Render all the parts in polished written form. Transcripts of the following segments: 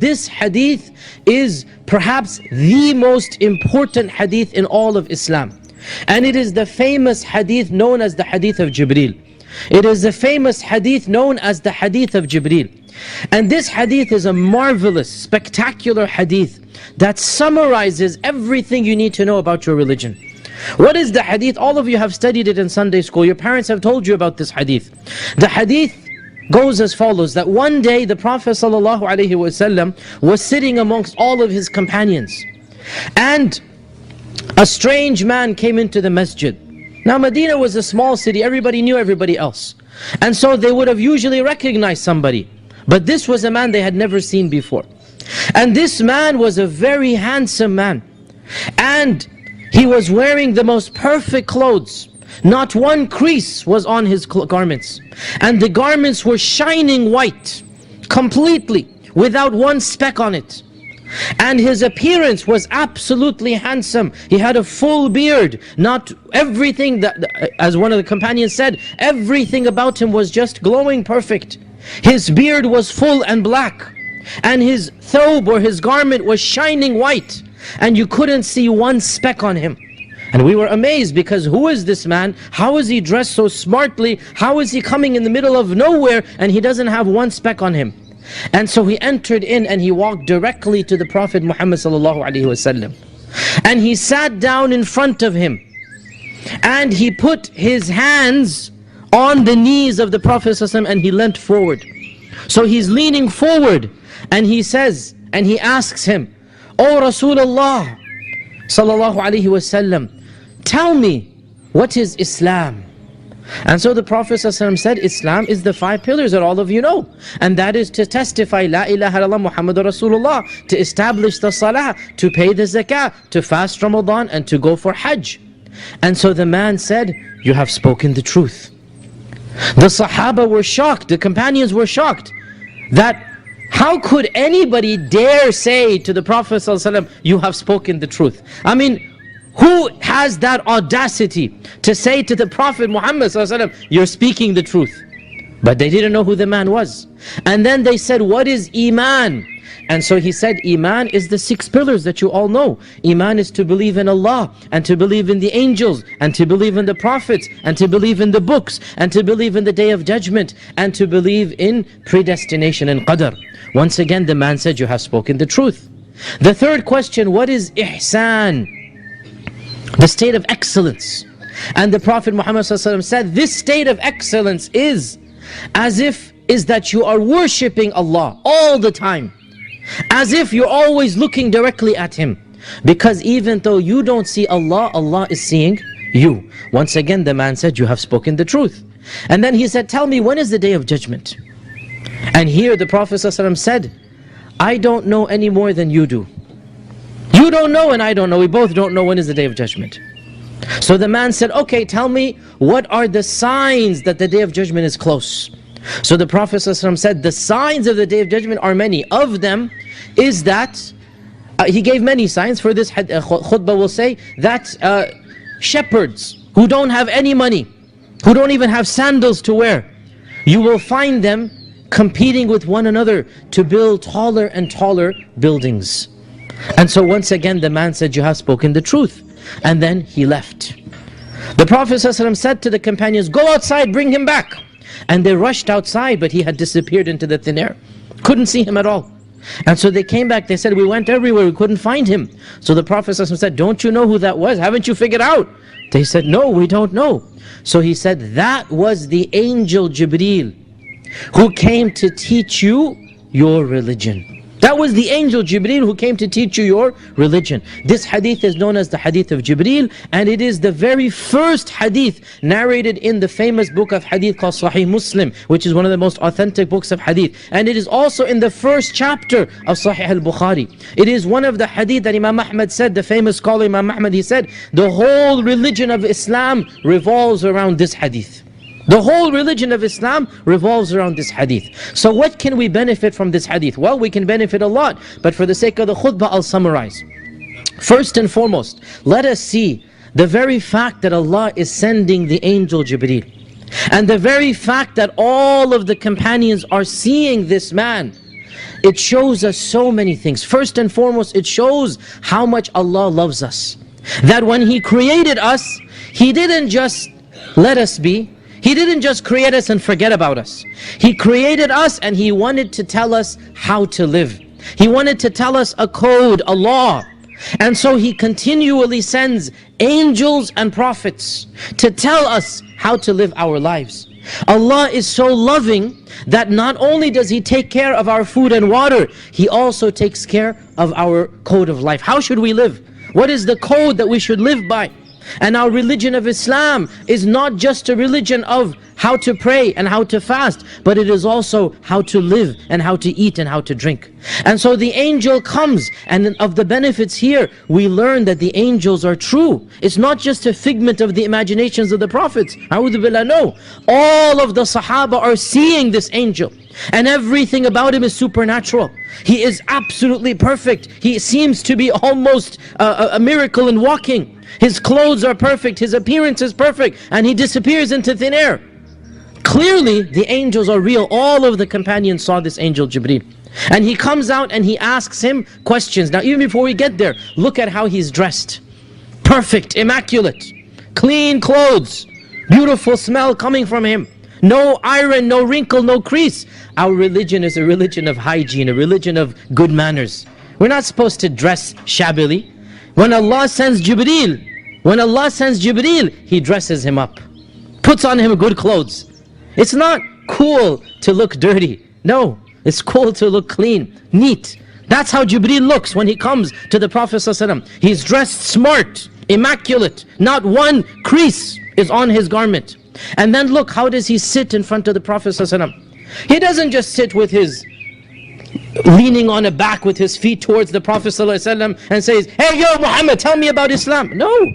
this hadith is perhaps the most important hadith in all of Islam. And it is the famous hadith known as the hadith of Jibreel. It is the famous hadith known as the hadith of Jibreel. And this hadith is a marvelous, spectacular hadith that summarizes everything you need to know about your religion. What is the hadith? All of you have studied it in Sunday school. Your parents have told you about this hadith. The hadith goes as follows, that one day the Prophet ﷺ was sitting amongst all of his companions, and a strange man came into the masjid. Now Medina was a small city, everybody knew everybody else, and so they would have usually recognized somebody. But this was a man they had never seen before. And this man was a very handsome man, and he was wearing the most perfect clothes. Not one crease was on his garments, and the garments were shining white, completely, without one speck on it. And his appearance was absolutely handsome. He had a full beard. Not everything that, as one of the companions said, everything about him was just glowing perfect. His beard was full and black, and his thobe or his garment was shining white, and you couldn't see one speck on him. And we were amazed, because who is this man? How is he dressed so smartly? How is he coming in the middle of nowhere and he doesn't have one speck on him? And so he entered in and he walked directly to the Prophet Muhammad ﷺ. And he sat down in front of him, and he put his hands on the knees of the Prophet ﷺ, and he leant forward. So he's leaning forward, and he says, and he asks him, "O Rasulullah sallallahu alaihi wasallam, tell me, what is Islam?" And so the Prophet ﷺ said, Islam is the 5 pillars that all of you know. And that is to testify, La ilaha illallah Muhammadun Rasulullah, to establish the salah, to pay the zakah, to fast Ramadan, and to go for Hajj. And so the man said, you have spoken the truth. The Sahaba were shocked, the companions were shocked, that how could anybody dare say to the Prophet ﷺ, you have spoken the truth? I mean, who has that audacity to say to the Prophet Muhammad ﷺ, you're speaking the truth? But they didn't know who the man was. And then they said, what is Iman? And so he said, Iman is the 6 pillars that you all know. Iman is to believe in Allah, and to believe in the angels, and to believe in the prophets, and to believe in the books, and to believe in the day of judgment, and to believe in predestination and qadr. Once again, the man said, you have spoken the truth. The third question, what is ihsan? The state of excellence. And the Prophet Muhammad ﷺ said, this state of excellence is that you are worshipping Allah all the time, as if you're always looking directly at Him. Because even though you don't see Allah, Allah is seeing you. Once again, the man said, you have spoken the truth. And then he said, tell me, when is the day of judgment? And here the Prophet ﷺ said, I don't know any more than you do. You don't know and I don't know. We both don't know when is the day of judgment. So the man said, okay, tell me, what are the signs that the day of judgment is close? So the Prophet ﷺ said, the signs of the day of judgment are many. Of them is that, he gave many signs. For this khutbah will say that shepherds who don't have any money, who don't even have sandals to wear, you will find them competing with one another to build taller and taller buildings. And so once again the man said, you have spoken the truth. And then he left. The Prophet ﷺ said to the companions, go outside, bring him back. And they rushed outside, but he had disappeared into the thin air. Couldn't see him at all. And so they came back, they said, we went everywhere, we couldn't find him. So the Prophet ﷺ said, don't you know who that was? Haven't you figured out? They said, no, we don't know. So he said, that was the angel Jibreel, who came to teach you your religion. That was the angel Jibreel who came to teach you your religion. This hadith is known as the hadith of Jibreel, and it is the very first hadith narrated in the famous book of hadith called Sahih Muslim, which is one of the most authentic books of hadith. And it is also in the first chapter of Sahih al-Bukhari. It is one of the hadith that Imam Ahmad said, the famous scholar Imam Ahmad, he said, the whole religion of Islam revolves around this hadith. The whole religion of Islam revolves around this hadith. So what can we benefit from this hadith? Well, we can benefit a lot, but for the sake of the khutbah, I'll summarize. First and foremost, let us see the very fact that Allah is sending the angel Jibreel, and the very fact that all of the companions are seeing this man it shows us so many things. First and foremost, it shows how much Allah loves us. That when He created us, He didn't just let us be. He didn't just create us and forget about us. He created us and He wanted to tell us how to live. He wanted to tell us a code, a law. And so He continually sends angels and prophets to tell us how to live our lives. Allah is so loving that not only does He take care of our food and water, He also takes care of our code of life. How should we live? What is the code that we should live by? And our religion of Islam is not just a religion of how to pray and how to fast, but it is also how to live and how to eat and how to drink. And so the angel comes, and of the benefits here, we learn that the angels are true. It's not just a figment of the imaginations of the prophets. A'udhu billah, no. All of the Sahaba are seeing this angel. And everything about him is supernatural. He is absolutely perfect. He seems to be almost a miracle in walking. His clothes are perfect, his appearance is perfect, and he disappears into thin air. Clearly, the angels are real. All of the companions saw this angel Jibreel. And he comes out and he asks him questions. Now, even before we get there, look at how he's dressed. Perfect, immaculate, clean clothes, beautiful smell coming from him. No iron, no wrinkle, no crease. Our religion is a religion of hygiene, a religion of good manners. We're not supposed to dress shabbily. When Allah sends Jibreel, He dresses him up, puts on him good clothes. It's not cool to look dirty. No, it's cool to look clean, neat. That's how Jibreel looks when he comes to the Prophet ﷺ. He's dressed smart, immaculate. Not one crease is on his garment. And then look, how does he sit in front of the Prophet ﷺ? He doesn't just sit with his leaning on a back with his feet towards the Prophet ﷺ and says, "Hey, yo Muhammad, tell me about Islam." No,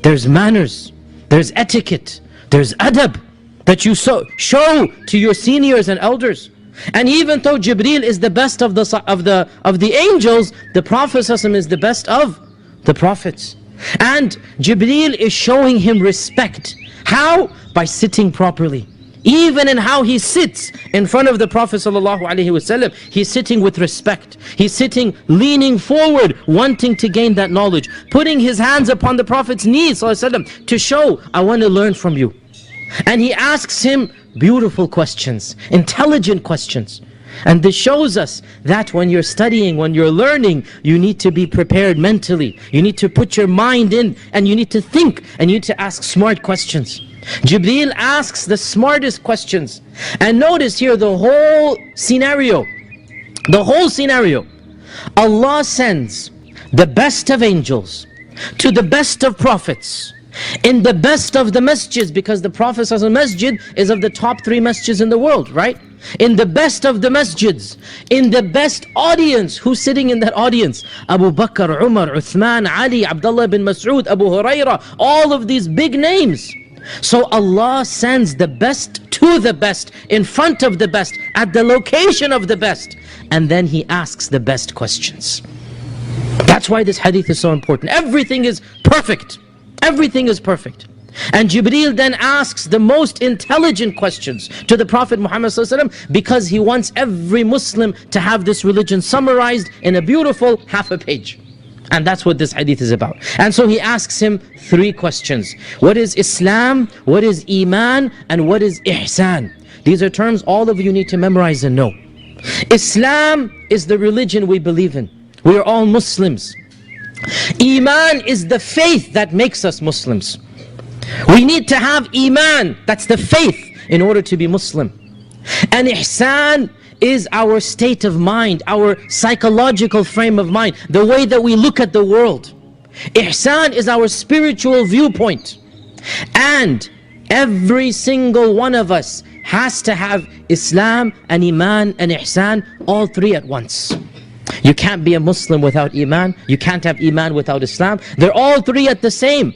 there's manners, there's etiquette, there's adab that you show to your seniors and elders. And even though Jibreel is the best of the angels, the Prophet ﷺ is the best of the prophets. And Jibreel is showing him respect. How? By sitting properly. Even in how he sits in front of the Prophet ﷺ, he's sitting with respect. He's sitting leaning forward, wanting to gain that knowledge. Putting his hands upon the Prophet's knees ﷺ, to show, I want to learn from you. And he asks him beautiful questions, intelligent questions. And this shows us that when you're studying, when you're learning, you need to be prepared mentally. You need to put your mind in, and you need to think, and you need to ask smart questions. Jibreel asks the smartest questions. And notice here the whole scenario. Allah sends the best of angels to the best of prophets in the best of the masjids, because the Prophet's masjid is of the top 3 masjids in the world, right? In the best of the masjids, in the best audience. Who's sitting in that audience? Abu Bakr, Umar, Uthman, Ali, Abdullah bin Mas'ud, Abu Hurairah, all of these big names. So Allah sends the best to the best, in front of the best, at the location of the best. And then He asks the best questions. That's why this hadith is so important. Everything is perfect. Everything is perfect. And Jibreel then asks the most intelligent questions to the Prophet Muhammad ﷺ, because he wants every Muslim to have this religion summarized in a beautiful half a page. And that's what this hadith is about. And so he asks him 3 questions. What is Islam? What is Iman? And what is Ihsan? These are terms all of you need to memorize and know. Islam is the religion we believe in. We are all Muslims. Iman is the faith that makes us Muslims. We need to have Iman, that's the faith, in order to be Muslim. And Ihsan is our state of mind, our psychological frame of mind, the way that we look at the world. Ihsan is our spiritual viewpoint. And every single one of us has to have Islam and Iman and Ihsan, all 3 at once. You can't be a Muslim without Iman. You can't have Iman without Islam. They're all 3 at the same.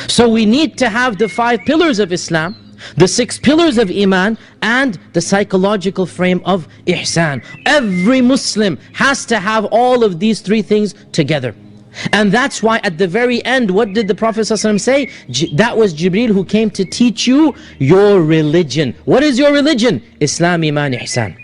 So we need to have the 5 pillars of Islam, the 6 pillars of Iman, and the psychological frame of Ihsan. Every Muslim has to have all of these 3 things together. And that's why at the very end, what did the Prophet ﷺ say? That was Jibreel who came to teach you your religion. What is your religion? Islam, Iman, Ihsan.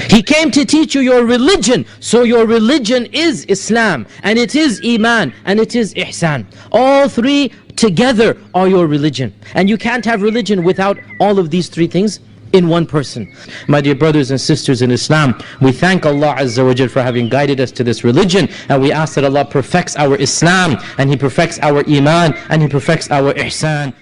He came to teach you your religion. So your religion is Islam, and it is Iman, and it is Ihsan. All three together are your religion. And you can't have religion without all of these three things in one person. My dear brothers and sisters in Islam, we thank Allah Azza wa Jal for having guided us to this religion, and we ask that Allah perfects our Islam, and He perfects our Iman, and He perfects our Ihsan.